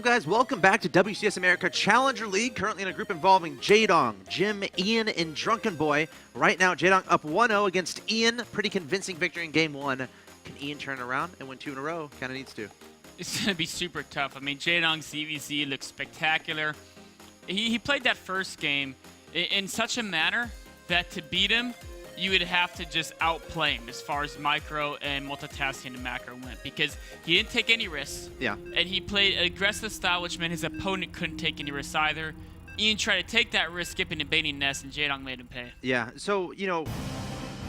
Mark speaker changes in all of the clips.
Speaker 1: guys? Welcome back to WCS America Challenger League, currently in a group involving Jaedong, Jim, Ian, and Drunken Boy. Right now, Jaedong up 1-0 against Ian. Pretty convincing victory in Game 1. Can Ian turn around and win 2 in a row? Kind of needs to.
Speaker 2: It's going to be super tough. I mean, Jaedong's ZvZ looks spectacular. He played that first game in such a manner that to beat him, you would have to just outplay him as far as micro and multitasking and macro went, because he didn't take any risks.
Speaker 1: Yeah.
Speaker 2: And he played an aggressive style, which meant his opponent couldn't take any risks either. Ian tried to take that risk, skipping and baiting nest, and Jaedong made him pay.
Speaker 1: Yeah, so, you know,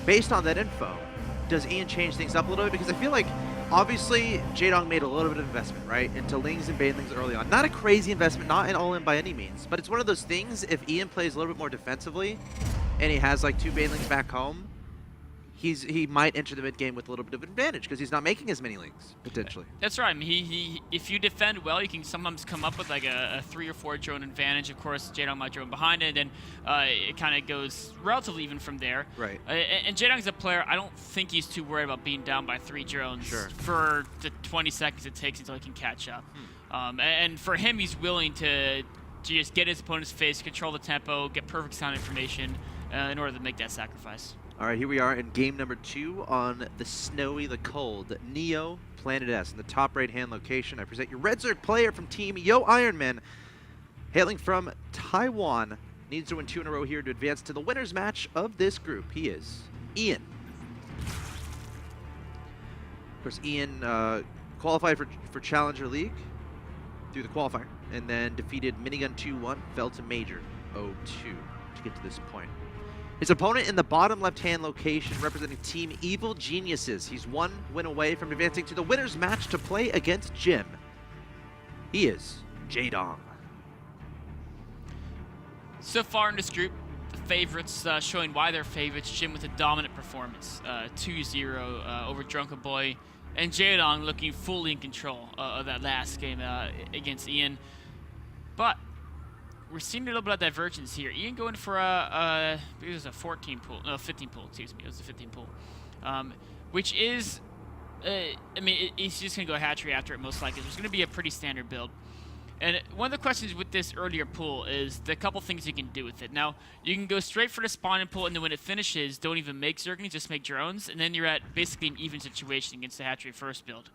Speaker 1: based on that info, does Ian change things up a little bit? Because I feel like, obviously, Jaedong made a little bit of investment, right, into Lings and Banelings early on. Not a crazy investment, not an all-in by any means, but it's one of those things, if Ian plays a little bit more defensively, and he has like 2 Banelings back home, he might enter the mid game with a little bit of advantage because he's not making as many Lings potentially.
Speaker 2: That's right. I mean, if you defend well, you can sometimes come up with like a 3 or 4 drone advantage. Of course, Jaedong might drone behind it, and it kind of goes relatively even from there.
Speaker 1: Right.
Speaker 2: And Jaedong's a player. I don't think he's too worried about being down by 3 drones for the 20 seconds it takes until he can catch up. And for him, he's willing to just get his opponent's face, control the tempo, get perfect sound information in order to make that sacrifice.
Speaker 1: All right, here we are in game number 2 on the snowy, the cold Neo Planet S in the top right-hand location. I present your Red Zerg player from Team Yo Ironman, hailing from Taiwan. Needs to win 2 in a row here to advance to the winner's match of this group. He is Ian. Of course, Ian qualified for Challenger League through the qualifier, and then defeated Minigun 2-1, fell to Major 0-2 to get to this point. His opponent in the bottom left-hand location, representing Team Evil Geniuses. He's 1 win away from advancing to the winner's match to play against Jim. He is Jaedong.
Speaker 2: So far in this group, the favorites showing why they're favorites. Jim with a dominant performance, 2-0 over Drunken Boy, and Jaedong looking fully in control of that last game against Ian. But we're seeing a little bit of divergence here. Ian going for it was a 14 pool, no, 15 pool, excuse me. It was a 15 pool, which is, I mean, he's just gonna go hatchery after it most likely. There's gonna be a pretty standard build. And one of the questions with this earlier pool is the couple things you can do with it. Now, you can go straight for the spawning pool, and then when it finishes, don't even make Zerglings, just make drones, and then you're at basically an even situation against the hatchery first build.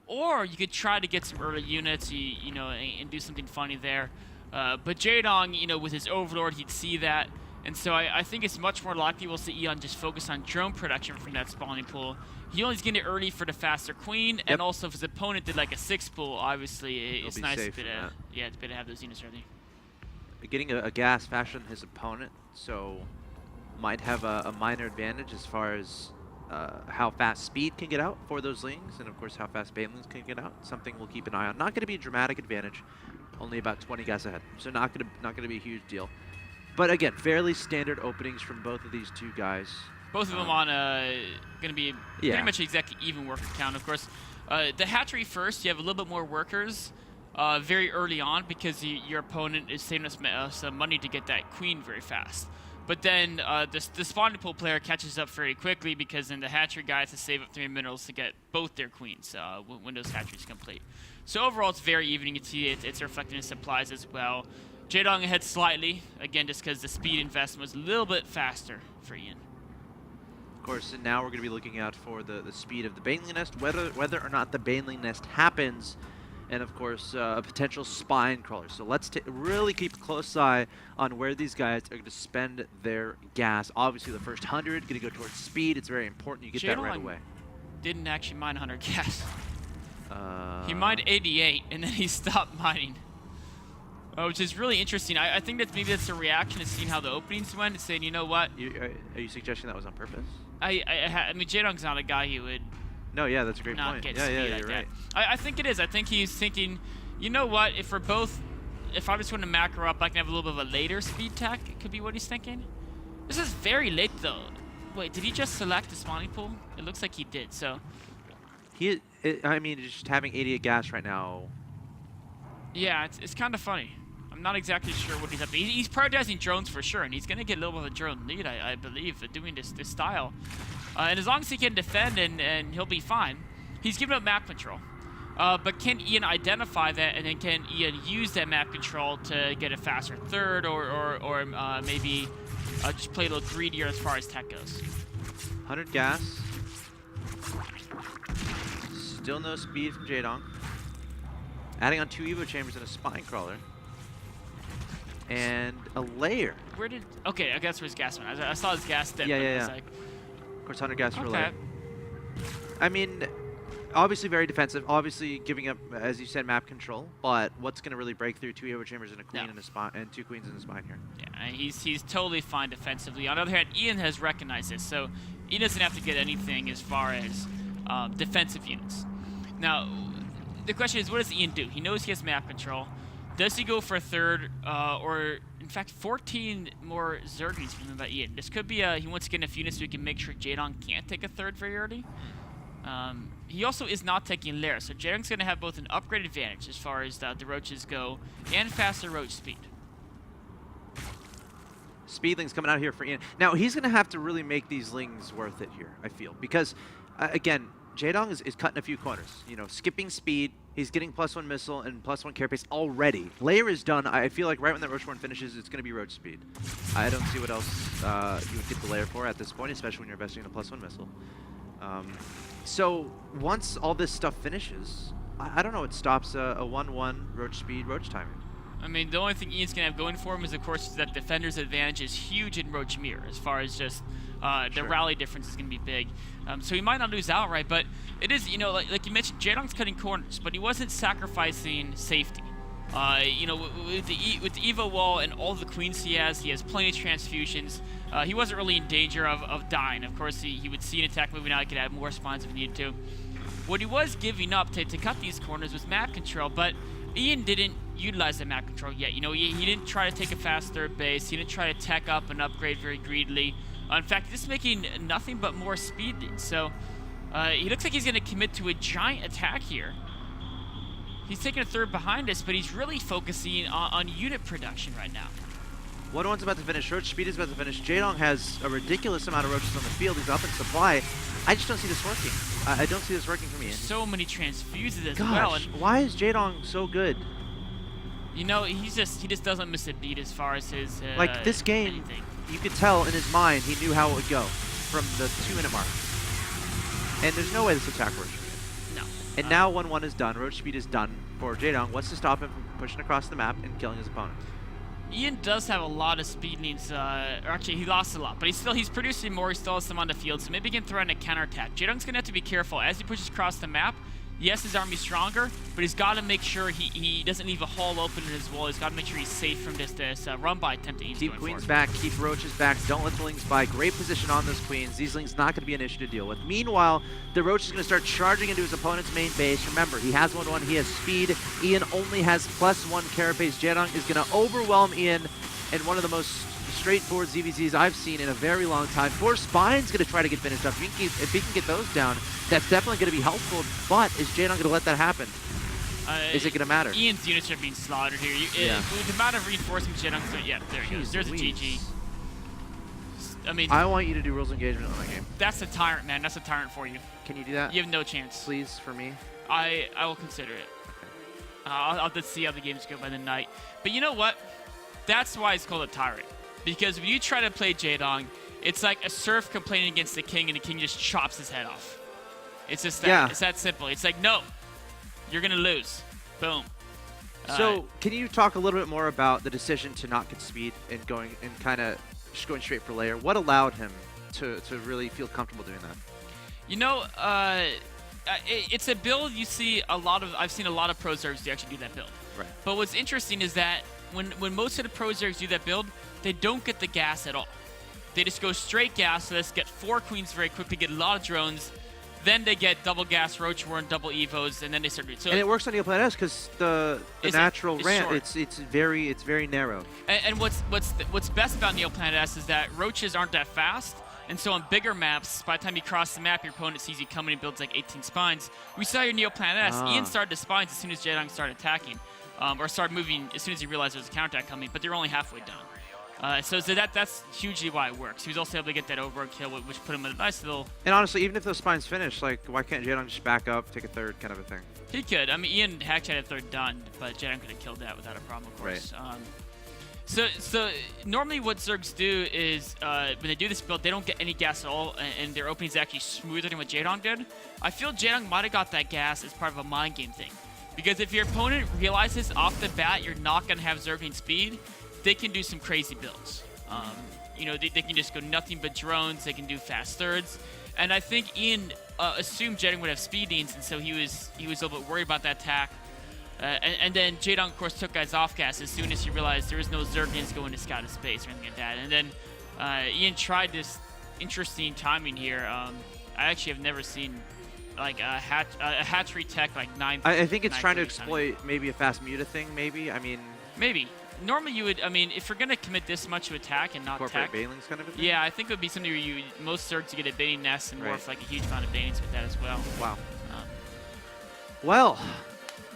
Speaker 2: Or you could try to get some early units, you know, and do something funny there. But Jaedong, you know, with his Overlord, he'd see that. And so I think it's much more likely we'll see Ian just focus on drone production from that spawning pool. He only's getting it early for the faster queen, and also if his opponent did like a 6 pool, obviously it's nice to have those units ready.
Speaker 1: Getting a gas faster than his opponent, so might have a minor advantage as far as how fast speed can get out for those Lings, and of course how fast Banelings can get out. Something we'll keep an eye on. Not going to be a dramatic advantage. Only about 20 gas ahead, so not gonna be a huge deal. But again, fairly standard openings from both of these 2 guys.
Speaker 2: Both of them on gonna be pretty much exactly even worker count. Of course, the hatchery first, you have a little bit more workers very early on because your opponent is saving us some money to get that queen very fast. But then the spawning pool player catches up very quickly because then the hatchery guy has to save up 3 minerals to get both their queens when those hatcheries complete. So overall, it's very even. You can see it's reflecting in supplies as well. Jaedong ahead slightly, again, just because the speed investment was a little bit faster for Ian.
Speaker 1: Of course, and now we're going to be looking out for the speed of the Baneling nest, whether or not the Baneling nest happens, and of course, a potential spine crawler. So let's really keep a close eye on where these guys are going to spend their gas. Obviously, the first 100 going to go towards speed. It's very important you get that right away.
Speaker 2: Didn't actually mine 100 gas. He mined 88, and then he stopped mining, which is really interesting. I think that maybe that's a reaction to seeing how the openings went and saying, you know what?
Speaker 1: Are you suggesting that was on purpose?
Speaker 2: I mean, Jaedong's not a guy who would.
Speaker 1: No, yeah, that's a great
Speaker 2: not
Speaker 1: point.
Speaker 2: Get
Speaker 1: yeah,
Speaker 2: speed
Speaker 1: you're
Speaker 2: like
Speaker 1: right.
Speaker 2: That. I think it is. I think he's thinking, you know what? If I just want to macro up, I can have a little bit of a later speed tech. It could be what he's thinking. This is very late though. Wait, did he just select the spawning pool? It looks like he did. So.
Speaker 1: I mean, just having 88 gas right now.
Speaker 2: Yeah, it's kind of funny. I'm not exactly sure what he's up to. He's prioritizing drones for sure, and he's going to get a little bit of a drone lead, I believe, doing this style. And as long as he can defend and he'll be fine. He's giving up map control. But can Ian identify that, and then can Ian use that map control to get a faster third, or maybe just play a little greedier as far as tech goes?
Speaker 1: 100 gas. Still no speed from Jaedong. Adding on 2 Evo chambers and a spine crawler. And a layer.
Speaker 2: Where did... Okay, I guess where his gas went. I saw his gas dip.
Speaker 1: Yeah.
Speaker 2: Like,
Speaker 1: Of course, 100 gas for a
Speaker 2: okay.
Speaker 1: layer. I mean, obviously very defensive. Obviously giving up, as you said, map control. But what's going to really break through 2 Evo chambers and a queen and a spine, and 2 queens and a spine here?
Speaker 2: Yeah, he's totally fine defensively. On the other hand, Ian has recognized this, so Ian doesn't have to get anything as far as defensive units. Now, the question is, what does Ian do? He knows he has map control. Does he go for a third, or in fact, 14 more Zerglings from him by Ian? This could be he wants to get enough units so he can make sure Jaedong can't take a third very early. He also is not taking Lair, so Jaedong's going to have both an upgrade advantage as far as the roaches go, and faster roach speed.
Speaker 1: Speedling's coming out here for Ian. Now, he's going to have to really make these lings worth it here, I feel. Because, again, Jaedong is cutting a few corners. You know, skipping speed. He's getting +1 missile and +1 carapace already. Layer is done. I feel like right when that Roachborn finishes, it's going to be roach speed. I don't see what else you would get the layer for at this point, especially when you're investing in a +1 missile. So once all this stuff finishes, I don't know what stops a 1-1 roach speed, roach timing.
Speaker 2: I mean, the only thing Ian's going to have going for him is, of course, that Defender's advantage is huge in Roach Mirror, as far as just the rally difference is going to be big. So he might not lose outright, but it is, you know, like you mentioned, Jaedong's cutting corners, but he wasn't sacrificing safety. You know, with the Evo wall and all the queens he has plenty of transfusions. He wasn't really in danger of dying. Of course, he would see an attack moving out, he could add more spawns if he needed to. What he was giving up to cut these corners was map control, but Ian didn't utilize the map control yet. You know, he didn't try to take a fast third base. He didn't try to tech up and upgrade very greedily. In fact, this is making nothing but more speed leads. So he looks like he's going to commit to a giant attack here. He's taking a third behind us, but he's really focusing on unit production right now.
Speaker 1: 1-1's about to finish. Roach speed is about to finish. Jaedong has a ridiculous amount of roaches on the field. He's up in supply. I just don't see this working. I don't see this working for me.
Speaker 2: So many transfuses as
Speaker 1: Gosh,
Speaker 2: well. And
Speaker 1: why is Jaedong so good?
Speaker 2: you know, he just doesn't miss a beat as far as his
Speaker 1: like this game,
Speaker 2: anything.
Speaker 1: You could tell in his mind he knew how it would go from the 2-minute mark. And there's no way this attack works for him.
Speaker 2: No.
Speaker 1: And now 1-1 is done. Roach speed is done for Jaedong. What's to stop him from pushing across the map and killing his opponent?
Speaker 2: Ian does have a lot of speed needs, or actually he lost a lot, but he's producing more, he still has some on the field, so maybe he can throw in a counterattack. Jaedong's gonna have to be careful as he pushes across the map. Yes, his army's stronger, but he's got to make sure he doesn't leave a hole open in his wall. He's got to make sure he's safe from this run-by attempt that he's
Speaker 1: Keep
Speaker 2: going
Speaker 1: queens
Speaker 2: for.
Speaker 1: back, keep roaches back, don't let the lings by. Great position on those queens. These lings not going to be an issue to deal with. Meanwhile, the roach is going to start charging into his opponent's main base. Remember, he has 1-1, he has speed. Ian only has +1 carapace. Jaedong is going to overwhelm Ian in one of the most straightforward ZvZs I've seen in a very long time. 4 Spine's going to try to get finished up. If he can get those down, that's definitely going to be helpful, but is Jaedong going to let that happen? Is it going to matter?
Speaker 2: Ian's units are being slaughtered here. With the amount of reinforcements Jaedong's doing, yeah, there he goes. There's a GG. I mean,
Speaker 1: I want you to do rules of engagement on that game.
Speaker 2: that's a tyrant, man. That's a tyrant for you.
Speaker 1: Can you do that?
Speaker 2: You have no chance.
Speaker 1: Please, for me?
Speaker 2: I will consider it. I'll just see how the games go by the night. But you know what? That's why it's called a tyrant. Because when you try to play Jaedong, it's like a serf complaining against the king, and the king just chops his head off. It's just that.
Speaker 1: Yeah.
Speaker 2: It's that simple. It's like, no, you're gonna lose. Boom.
Speaker 1: So, can you talk a little bit more about the decision to not get speed and kind of just going straight for layer? What allowed him to really feel comfortable doing that?
Speaker 2: You know, it's a build you see a lot of. I've seen a lot of pro zergs do actually do that build.
Speaker 1: Right.
Speaker 2: But what's interesting is that when most of the pro zergs do that build, they don't get the gas at all. They just go straight gas, so let's get 4 queens very quickly, get a lot of drones, then they get double gas, roach warren, double evos, and then they start doing so.
Speaker 1: And it works on Neoplanet S because the natural ramp,
Speaker 2: short.
Speaker 1: it's very narrow.
Speaker 2: And what's best about Neoplanet S is that roaches aren't that fast, and so on bigger maps, by the time you cross the map, your opponent sees you coming and builds like 18 spines. We saw your Neoplanet S. Ian started the spines as soon as Jaedong started attacking, or started moving as soon as he realized there was a counterattack coming, but they're only halfway done. So that's hugely why it works. He was also able to get that overkill, which put him in a nice little...
Speaker 1: And honestly, even if those spines finish, like, why can't Jaedong just back up, take a third kind of a thing?
Speaker 2: He could. I mean, Ian actually had a third done, but Jaedong could have killed that without a problem, of course.
Speaker 1: Right.
Speaker 2: So normally what Zergs do is when they do this build, they don't get any gas at all, and their opening is actually smoother than what Jaedong did. I feel Jaedong might have got that gas as part of a mind game thing. Because if your opponent realizes off the bat you're not going to have Zergling speed, they can do some crazy builds. You know, they can just go nothing but drones, they can do fast thirds. And I think Ian assumed Jaedong would have speed needs, and so he was a little bit worried about that attack. And then Jaedong, of course, took guys off gas as soon as he realized there was no Zerglings going to scout his space or anything like that. And then Ian tried this interesting timing here. I actually have never seen like a hatchery tech like 9.
Speaker 1: I think it's trying to exploit maybe a fast muta thing, maybe. I mean...
Speaker 2: Maybe. Normally you would, I mean, if you're going to commit this much to attack and not tech...
Speaker 1: Banelings kind of a thing?
Speaker 2: Yeah, I think it would be something where most Zergs get a baiting nest and morph like a huge amount of baitings with that as well.
Speaker 1: Wow. Well,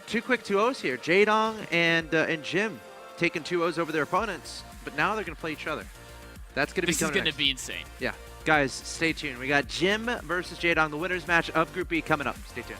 Speaker 1: two quick 2-0s here. Jaedong and Jim taking 2-0s over their opponents, but now they're going to play each other. That's going to be
Speaker 2: This is going to be insane.
Speaker 1: Yeah. Guys, stay tuned. We got Jim versus Jaedong, the winners match of Group B coming up. Stay tuned.